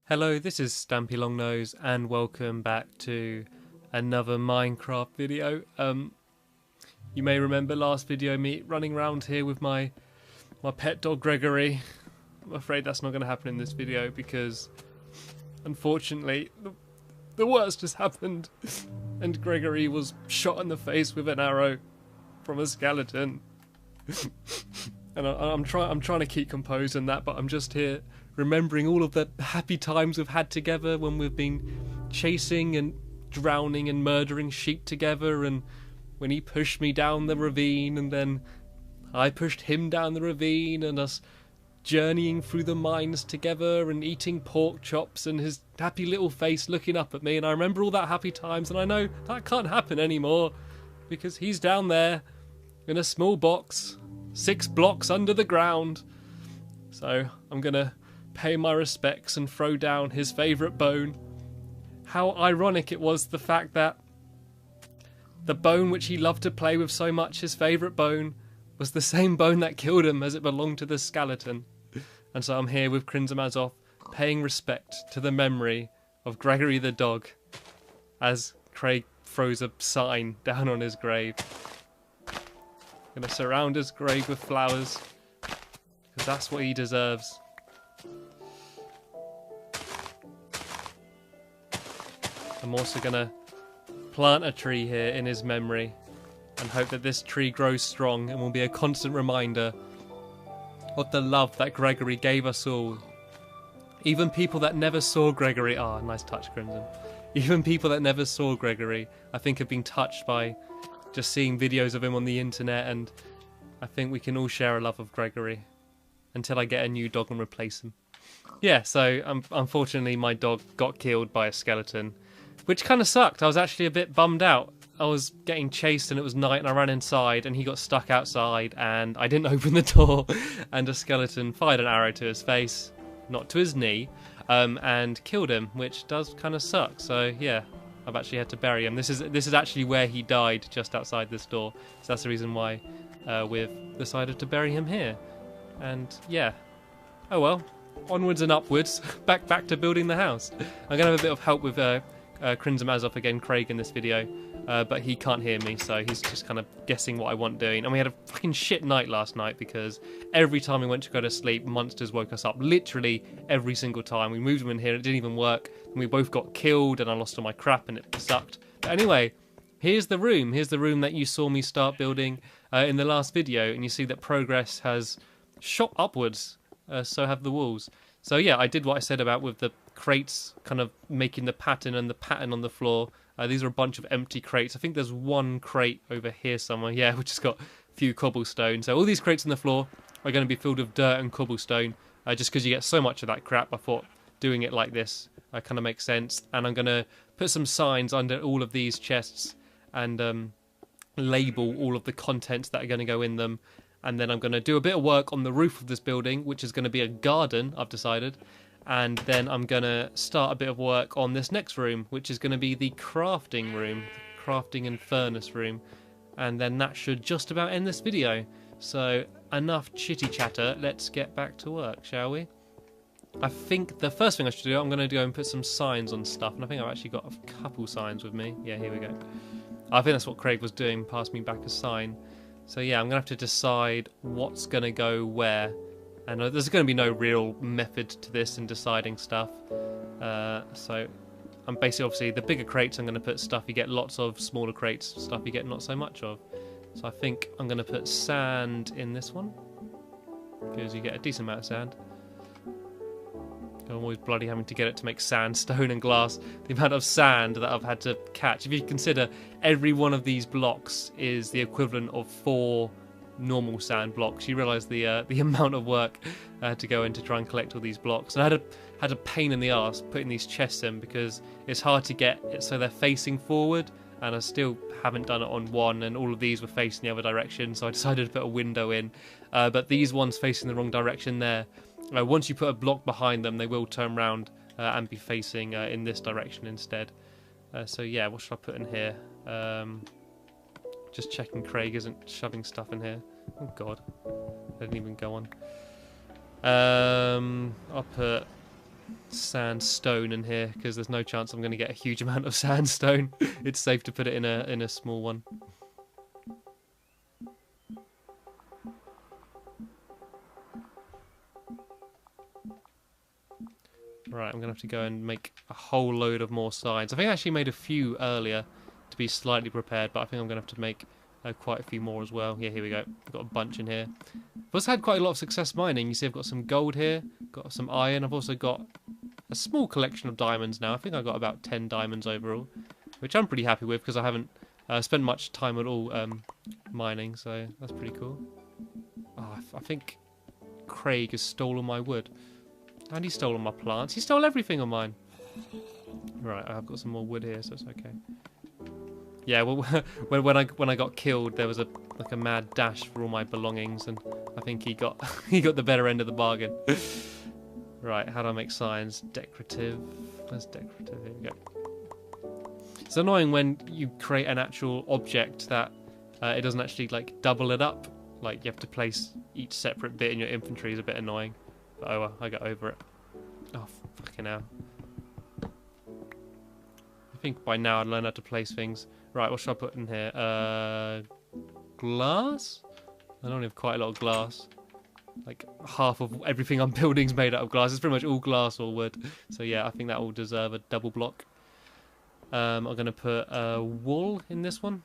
Hello, this is Stampy Longnose and welcome back to another Minecraft video. You may remember last video me running around here with my pet dog Gregory. I'm afraid that's not going to happen in this video because unfortunately the worst has happened and Gregory was shot in the face with an arrow from a skeleton. And I'm trying to keep composed in that, but I'm just here remembering all of the happy times we've had together when we've been chasing and drowning and murdering sheep together, and when he pushed me down the ravine and then I pushed him down the ravine, and us journeying through the mines together and eating pork chops and his happy little face looking up at me. And I remember all that happy times, and I know that can't happen anymore because he's down there in a small box 6 blocks under the ground. So I'm gonna pay my respects and throw down his favourite bone. How ironic it was, the fact that the bone which he loved to play with so much, his favourite bone, was the same bone that killed him, as it belonged to the skeleton. And so I'm here with Crimson Mazov, paying respect to the memory of Gregory the dog, as Craig throws a sign down on his grave. Gonna surround his grave with flowers, because that's what he deserves. I'm also gonna plant a tree here in his memory and hope that this tree grows strong and will be a constant reminder of the love that Gregory gave us all. Even people that never saw Gregory, nice touch, Crimson. Even people that never saw Gregory, I think, have been touched by just seeing videos of him on the internet, and I think we can all share a love of Gregory until I get a new dog and replace him. Yeah, so unfortunately my dog got killed by a skeleton, which kind of sucked. I was actually a bit bummed out. I was getting chased and it was night and I ran inside and he got stuck outside and I didn't open the door and a skeleton fired an arrow to his face, not to his knee, and killed him, which does kind of suck. So yeah, I've actually had to bury him. This is actually where he died, just outside this door. So that's the reason why we've decided to bury him here. And yeah, oh well, onwards and upwards, back to building the house. I'm gonna have a bit of help with Crimson Mazov again, Craig, in this video, but he can't hear me, so he's just kind of guessing what I want doing. And we had a fucking shit night last night because every time we went to go to sleep, monsters woke us up. Literally every single time. We moved them in here, it didn't even work, and we both got killed, and I lost all my crap, and it sucked. But anyway, here's the room. Here's the room that you saw me start building in the last video, and you see that progress has shot upwards. So have the walls. So yeah, I did what I said about with the crates kind of making the pattern and the pattern on the floor. These are a bunch of empty crates. I think there's one crate over here somewhere, yeah, which has got a few cobblestone. So all these crates on the floor are going to be filled with dirt and cobblestone, just because you get so much of that crap. I thought doing it like this kind of makes sense. And I'm going to put some signs under all of these chests and label all of the contents that are going to go in them. And then I'm going to do a bit of work on the roof of this building, which is going to be a garden, I've decided. And then I'm going to start a bit of work on this next room, which is going to be the crafting room, the crafting and furnace room. And then that should just about end this video. So enough chitty chatter, let's get back to work, shall we? I think the first thing I should do, I'm going to go and put some signs on stuff. And I think I've actually got a couple signs with me. Yeah, here we go. I think that's what Craig was doing, passed me back a sign. So yeah, I'm going to have to decide what's going to go where. And there's going to be no real method to this in deciding stuff. So I'm basically, obviously, the bigger crates I'm going to put stuff you get lots of, smaller crates, stuff you get not so much of. So I think I'm going to put sand in this one, because you get a decent amount of sand. I'm always bloody having to get it to make sand, stone and glass. The amount of sand that I've had to catch. If you consider every one of these blocks is the equivalent of 4 normal sand blocks, you realise the amount of work to go in to try and collect all these blocks. And I had a pain in the arse putting these chests in because it's hard to get it so they're facing forward, and I still haven't done it on one, and all of these were facing the other direction, so I decided to put a window in. But these ones facing the wrong direction there, once you put a block behind them, they will turn around and be facing in this direction instead. So yeah, what should I put in here? Just checking Craig isn't shoving stuff in here. Oh god, I didn't even go on. I'll put sandstone in here because there's no chance I'm going to get a huge amount of sandstone. It's safe to put it in a small one. Right, I'm going to have to go and make a whole load of more signs. I think I actually made a few earlier to be slightly prepared, but I think I'm going to have to make quite a few more as well. Yeah, here we go. I've got a bunch in here. I've also had quite a lot of success mining. You see I've got some gold here, got some iron. I've also got a small collection of diamonds now. I think I got about 10 diamonds overall, which I'm pretty happy with because I haven't spent much time at all mining, so that's pretty cool. Oh, I think Craig has stolen my wood. And he's stolen my plants. He stole everything on mine. Right, I've got some more wood here, so it's okay. Yeah, well, when I got killed, there was like a mad dash for all my belongings, and I think he got he got the better end of the bargain. Right, how do I make signs? Decorative. Where's decorative? Here we go. It's annoying when you create an actual object that it doesn't actually like double it up. Like you have to place each separate bit in your inventory is a bit annoying. But oh well, I got over it. Oh fucking hell. I think by now I'd learn how to place things. Right, what should I put in here? Glass? I don't have quite a lot of glass. Like half of everything I'm building is made out of glass. It's pretty much all glass or wood. So yeah, I think that will deserve a double block. I'm going to put wool in this one.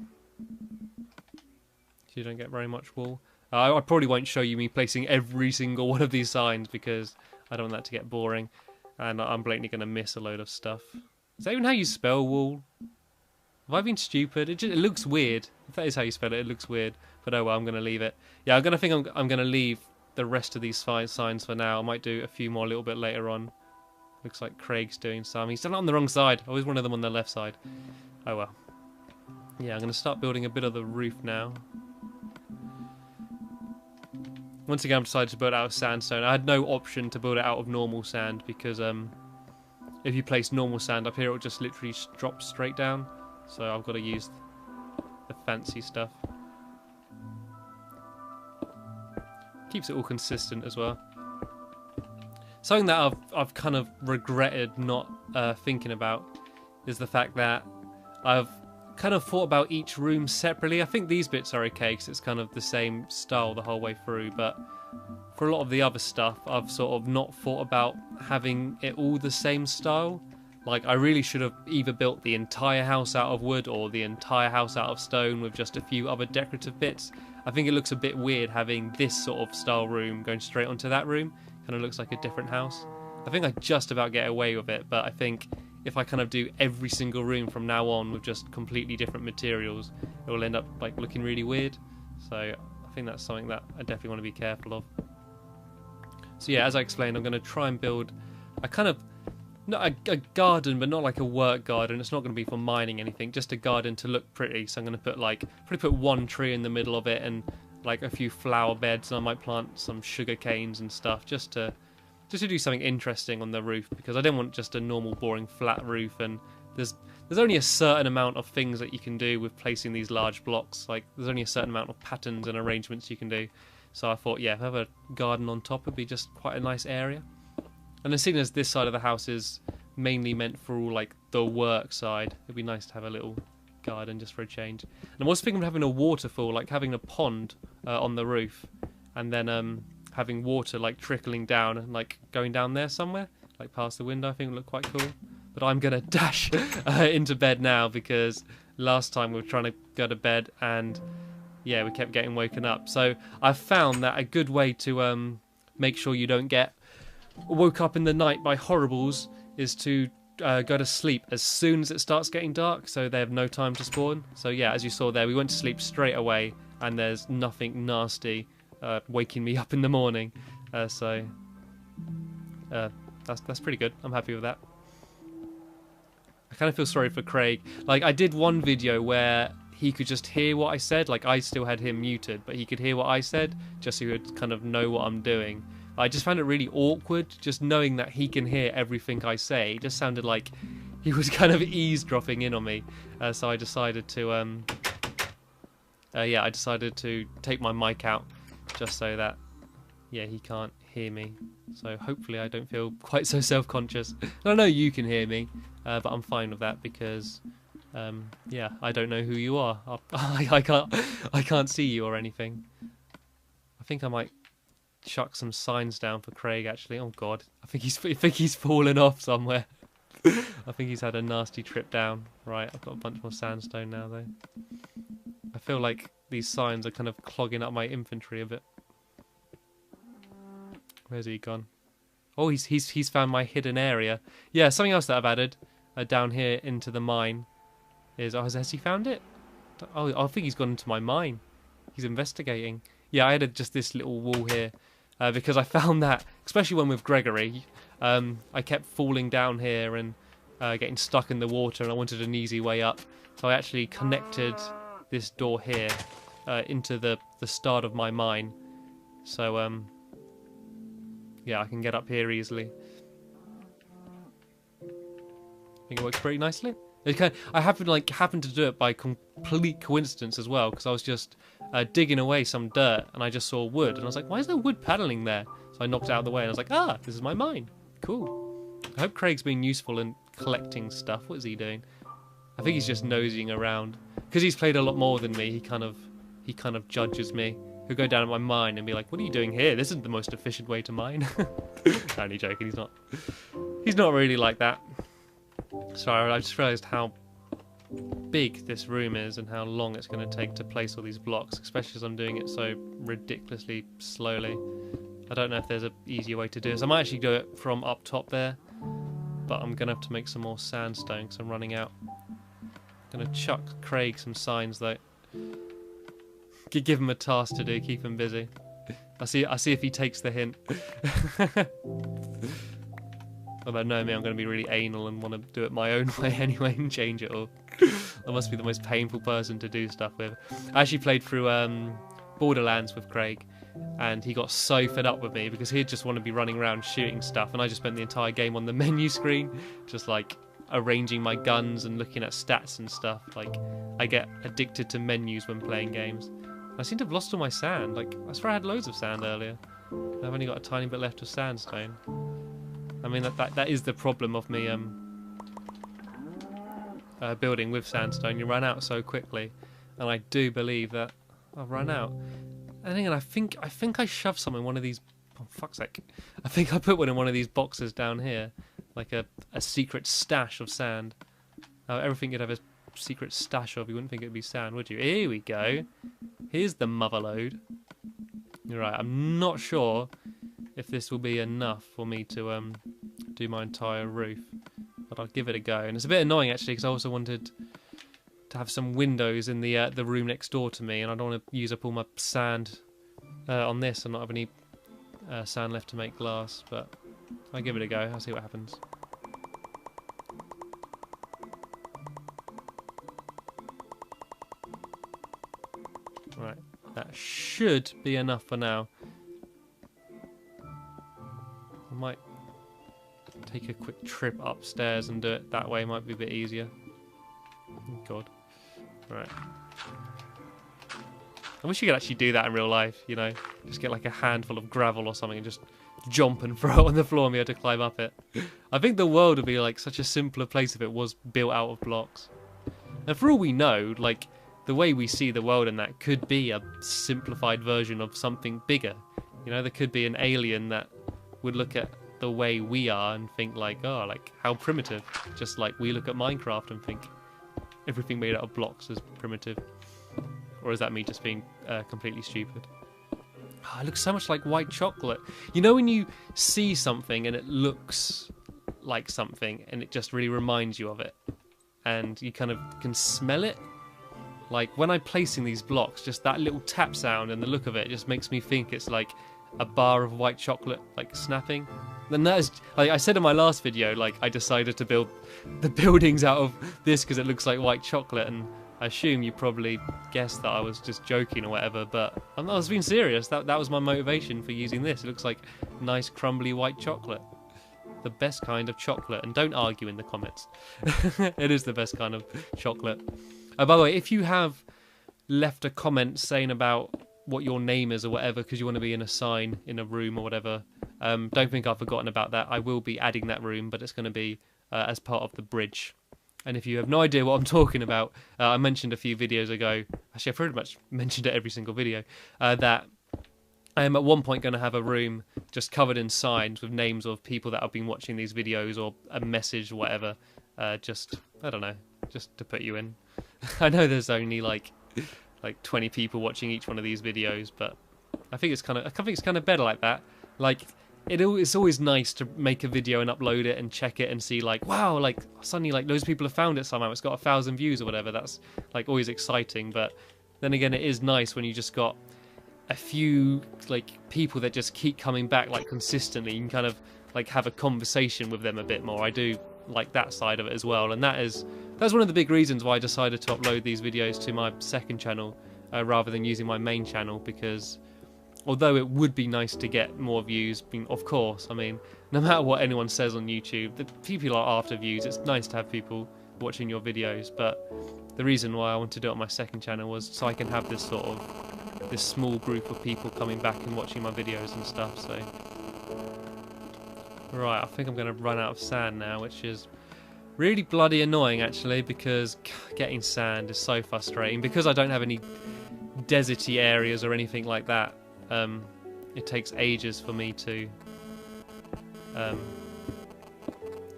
So you don't get very much wool. I probably won't show you me placing every single one of these signs because I don't want that to get boring. And I'm blatantly going to miss a load of stuff. Is that even how you spell wool? Have I been stupid? It looks weird. If that is how you spell it, it looks weird. But oh well, I'm going to leave it. Yeah, I'm going to leave the rest of these signs for now. I might do a few more a little bit later on. Looks like Craig's doing some. He's done it on the wrong side. I always wanted them on the left side. Oh well. Yeah, I'm going to start building a bit of the roof now. Once again, I've decided to build it out of sandstone. I had no option to build it out of normal sand because if you place normal sand up here, it will just literally drop straight down. So I've got to use the fancy stuff. Keeps it all consistent as well. Something that I've kind of regretted not thinking about is the fact that I've kind of thought about each room separately. I think these bits are okay because it's kind of the same style the whole way through, but for a lot of the other stuff I've sort of not thought about having it all the same style. Like I really should have either built the entire house out of wood or the entire house out of stone with just a few other decorative bits. I think it looks a bit weird having this sort of style room going straight onto that room. Kind of looks like a different house. I think I just about get away with it, but I think if I kind of do every single room from now on with just completely different materials, it will end up like looking really weird. So I think that's something that I definitely want to be careful of. So yeah, as I explained, I'm going to try and build a kind of, not a garden, but not like a work garden. It's not going to be for mining anything, just a garden to look pretty. So I'm going to put probably put one tree in the middle of it and like a few flower beds, and I might plant some sugar canes and stuff just to do something interesting on the roof, because I don't want just a normal boring flat roof, and there's only a certain amount of things that you can do with placing these large blocks. Like there's only a certain amount of patterns and arrangements you can do. So I thought, yeah, if I have a garden on top, it'd be just quite a nice area. And as soon as this side of the house is mainly meant for all like the work side, it'd be nice to have a little garden just for a change. And I'm also thinking of having a waterfall, like having a pond on the roof, and then having water like trickling down and like going down there somewhere, like past the window. I think it would look quite cool. But I'm gonna dash into bed now because last time we were trying to go to bed and yeah, we kept getting woken up. So I've found that a good way to make sure you don't get woke up in the night by horribles is to go to sleep as soon as it starts getting dark, so they have no time to spawn. So yeah, as you saw there, we went to sleep straight away and there's nothing nasty waking me up in the morning. So that's pretty good. I'm happy with that. I kind of feel sorry for Craig. Like I did one video where he could just hear what I said. Like I still had him muted, but he could hear what I said just so he would kind of know what I'm doing. I just found it really awkward just knowing that he can hear everything I say. It just sounded like he was kind of eavesdropping in on me. So I decided to I decided to take my mic out just so that yeah, he can't hear me. So hopefully I don't feel quite so self-conscious. I know you can hear me, but I'm fine with that because, yeah, I don't know who you are. I can't see you or anything. I think I might chuck some signs down for Craig. Actually, oh god, I think he's fallen off somewhere. I think he's had a nasty trip down. Right, I've got a bunch more sandstone now though. I feel like these signs are kind of clogging up my inventory a bit. Where's he gone? Oh, he's found my hidden area. Yeah, something else that I've added down here into the mine is... Oh, has he found it? Oh, I think he's gone into my mine. He's investigating. Yeah, I added just this little wall here because I found that, especially when with Gregory, I kept falling down here and getting stuck in the water, and I wanted an easy way up. So I actually connected this door here into the start of my mine. So, yeah, I can get up here easily. I think it works pretty nicely. I happened to do it by complete coincidence as well, because I was just digging away some dirt and I just saw wood and I was like, why is there wood paddling there? So I knocked it out of the way and I was like, ah, this is my mine. Cool. I hope Craig's being useful in collecting stuff. What is he doing? I think he's just nosing around because he's played a lot more than me. He kind of judges me. He'll go down at my mine and be like, what are you doing here? This isn't the most efficient way to mine. Only joking, he's not really like that. Sorry, I just realised how big this room is and how long it's going to take to place all these blocks, especially as I'm doing it so ridiculously slowly. I don't know if there's an easier way to do this. I might actually do it from up top there, but I'm going to have to make some more sandstone because I'm running out. I'm going to chuck Craig some signs though. Give him a task to do, keep him busy. I see if he takes the hint. Although knowing me, I'm going to be really anal and want to do it my own way anyway and change it all. I must be the most painful person to do stuff with. I actually played through Borderlands with Craig, and he got so fed up with me because he'd just want to be running around shooting stuff, and I just spent the entire game on the menu screen, just like arranging my guns and looking at stats and stuff. Like, I get addicted to menus when playing games. I seem to have lost all my sand. Like, I swear I had loads of sand earlier. I've only got a tiny bit left of sandstone. I mean, that is the problem of me building with sandstone. You run out so quickly, and I do believe that I've run out. And again, I think I shoved some in one of these. Oh, fuck's sake! I think I put one in one of these boxes down here, like a secret stash of sand. Everything you'd have a secret stash of, you wouldn't think it'd be sand, would you? Here we go. Here's the motherload. Right, I'm not sure if this will be enough for me to do my entire roof, but I'll give it a go. And it's a bit annoying actually because I also wanted to have some windows in the room next door to me, and I don't want to use up all my sand on this and not have any sand left to make glass. But I'll give it a go. I'll see what happens. Right, that should be enough for now. I might take a quick trip upstairs and do it that way. Might be a bit easier. Oh God. Right. I wish you could actually do that in real life, you know. Just get like a handful of gravel or something and just jump and throw it on the floor and be able to climb up it. I think the world would be like such a simpler place if it was built out of blocks. And for all we know, like, the way we see the world and that could be a simplified version of something bigger. You know, there could be an alien that would look at the way we are and think like, oh, like, how primitive. Just like we look at Minecraft and think everything made out of blocks is primitive. Or is that me just being completely stupid? Oh, it looks so much like white chocolate. You know when you see something and it looks like something and it just really reminds you of it? And you kind of can smell it? Like, when I'm placing these blocks, just that little tap sound and the look of it just makes me think it's like a bar of white chocolate, like, snapping. And that is, like I said in my last video, like, I decided to build the buildings out of this because it looks like white chocolate, and I assume you probably guessed that I was just joking or whatever, but I was being serious. That was my motivation for using this. It looks like nice, crumbly white chocolate. The best kind of chocolate, and don't argue in the comments. It is the best kind of chocolate. By the way, if you have left a comment saying about what your name is or whatever because you want to be in a sign in a room or whatever, Don't think I've forgotten about that. I will be adding that room, but it's going to be as part of the bridge. And if you have no idea what I'm talking about, I mentioned a few videos ago, actually I've pretty much mentioned it every single video, that I am at one point going to have a room just covered in signs with names of people that have been watching these videos, or a message or whatever, just, I don't know, just to put you in. I know there's only like 20 people watching each one of these videos, but I think it's kind of better like that. Like, it's always nice to make a video and upload it and check it and see like, wow, like suddenly like those people have found it somehow, it's got 1,000 views or whatever. That's like always exciting. But then again, it is nice when you just got a few like people that just keep coming back like consistently. You can kind of like have a conversation with them a bit more. I do like that side of it as well, and that's one of the big reasons why I decided to upload these videos to my second channel rather than using my main channel, because although it would be nice to get more views, of course, I mean, no matter what anyone says on YouTube, the people are after views. It's nice to have people watching your videos, but the reason why I wanted to do it on my second channel was so I can have this sort of, this small group of people coming back and watching my videos and stuff, so. Right, I think I'm going to run out of sand now, which is really bloody annoying actually, because getting sand is so frustrating. Because I don't have any deserty areas or anything like that, it takes ages for me to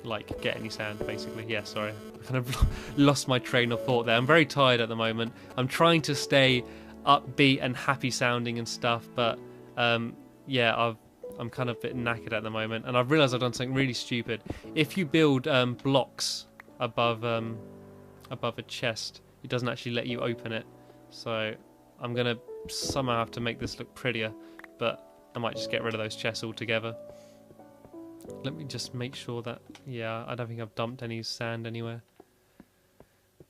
like get any sand, basically. Yeah, sorry, I kind of lost my train of thought there. I'm very tired at the moment. I'm trying to stay upbeat and happy sounding and stuff, but yeah, I'm kind of a bit knackered at the moment, and I've realised I've done something really stupid. If you build blocks above a chest, it doesn't actually let you open it. So I'm gonna somehow have to make this look prettier, but I might just get rid of those chests altogether. Let me just make sure that, yeah, I don't think I've dumped any sand anywhere.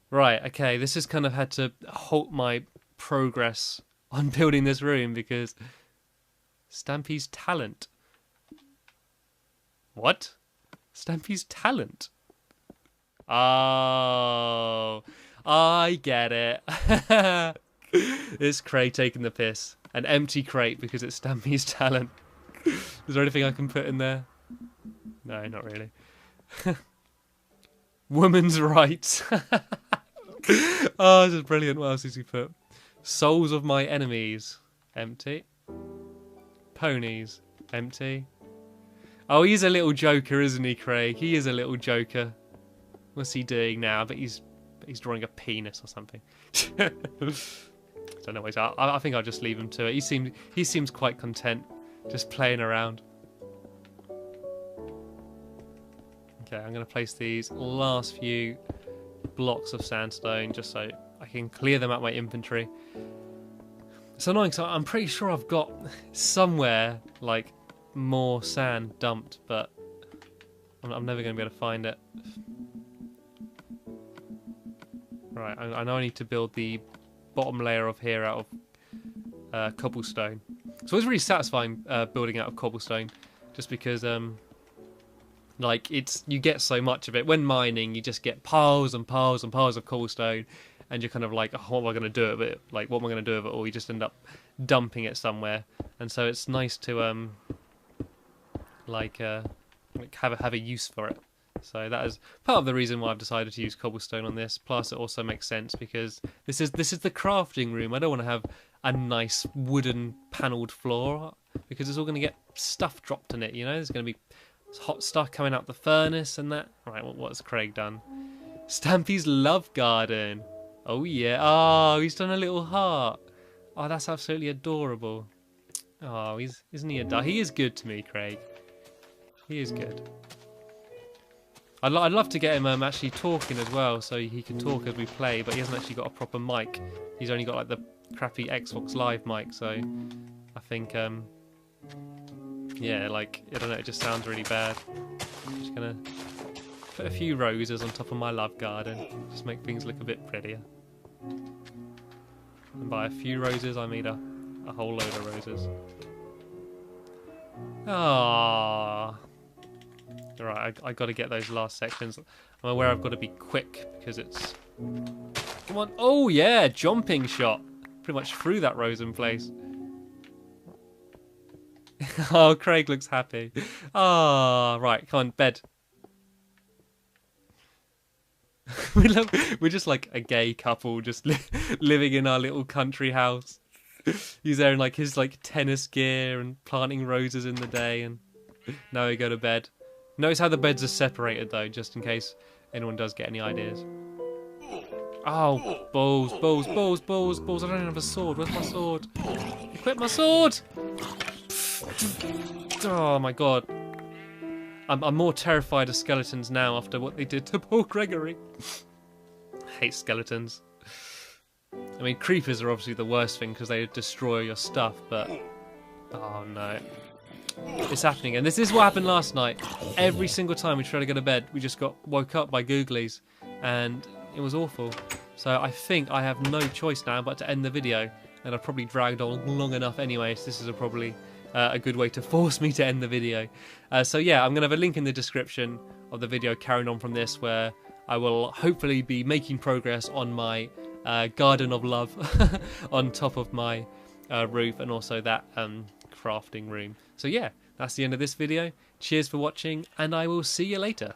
Right, okay, this has kind of had to halt my progress on building this room because Stampy's talent. What? Stampy's talent? Oh, I get it. This crate taking the piss. An empty crate because it's Stampy's talent. Is there anything I can put in there? No, not really. Women's rights. Oh, this is brilliant. What else did he put? Souls of my enemies. Empty. Ponies. Empty. Oh, he's a little joker, isn't he, Craig? He is a little joker. What's he doing now? But he's drawing a penis or something. I don't know what he's. I think I'll just leave him to it. He seems quite content, just playing around. Okay, I'm going to place these last few blocks of sandstone just so I can clear them out my inventory. It's annoying, so I'm pretty sure I've got somewhere like more sand dumped, but I'm never going to be able to find it. Right, I know I need to build the bottom layer of here out of cobblestone. So it's really satisfying building out of cobblestone, just because like you get so much of it. When mining, you just get piles and piles and piles of cobblestone, and you're kind of like, oh, what am I going to do with it? Like, what am I going to do with it? Or you just end up dumping it somewhere. And so it's nice to have a use for it. So that is part of the reason why I've decided to use cobblestone on this. Plus, it also makes sense because this is the crafting room. I don't want to have a nice wooden panelled floor because it's all going to get stuff dropped in it. You know, there's going to be hot stuff coming out the furnace and that. Right, what's Craig done? Stampy's love garden. Oh yeah. Oh, he's done a little heart. Oh, that's absolutely adorable. Oh, isn't he he is good to me, Craig. He is good. I'd love to get him actually talking as well, so he can talk as we play, but he hasn't actually got a proper mic. He's only got like the crappy Xbox Live mic, so I think, yeah, like, I don't know, it just sounds really bad. I'm just gonna put a few roses on top of my love garden, just make things look a bit prettier. And by a few roses, I mean a whole load of roses. Ah. Alright, I got to get those last sections. I'm aware I've got to be quick because it's... Come on. Oh, yeah, jumping shot. Pretty much through that rose in place. Oh, Craig looks happy. Ah, right, come on, bed. We're just like a gay couple, just living in our little country house. He's there in like his like tennis gear and planting roses in the day, and now we go to bed. Notice how the beds are separated though, just in case anyone does get any ideas. Oh, balls, balls, balls, balls, balls! I don't have a sword. Where's my sword? Equip my sword! Oh my god. I'm more terrified of skeletons now after what they did to poor Gregory. I hate skeletons. I mean, creepers are obviously the worst thing because they destroy your stuff, but... Oh no. It's happening, and this is what happened last night. Every single time we tried to go to bed, we just got woke up by googlies, and it was awful. So I think I have no choice now but to end the video, and I've probably dragged on long enough anyway, so this is probably a good way to force me to end the video. So yeah, I'm going to have a link in the description of the video carrying on from this, where I will hopefully be making progress on my garden of love on top of my roof, and also that crafting room. So yeah, that's the end of this video. Cheers for watching, and I will see you later.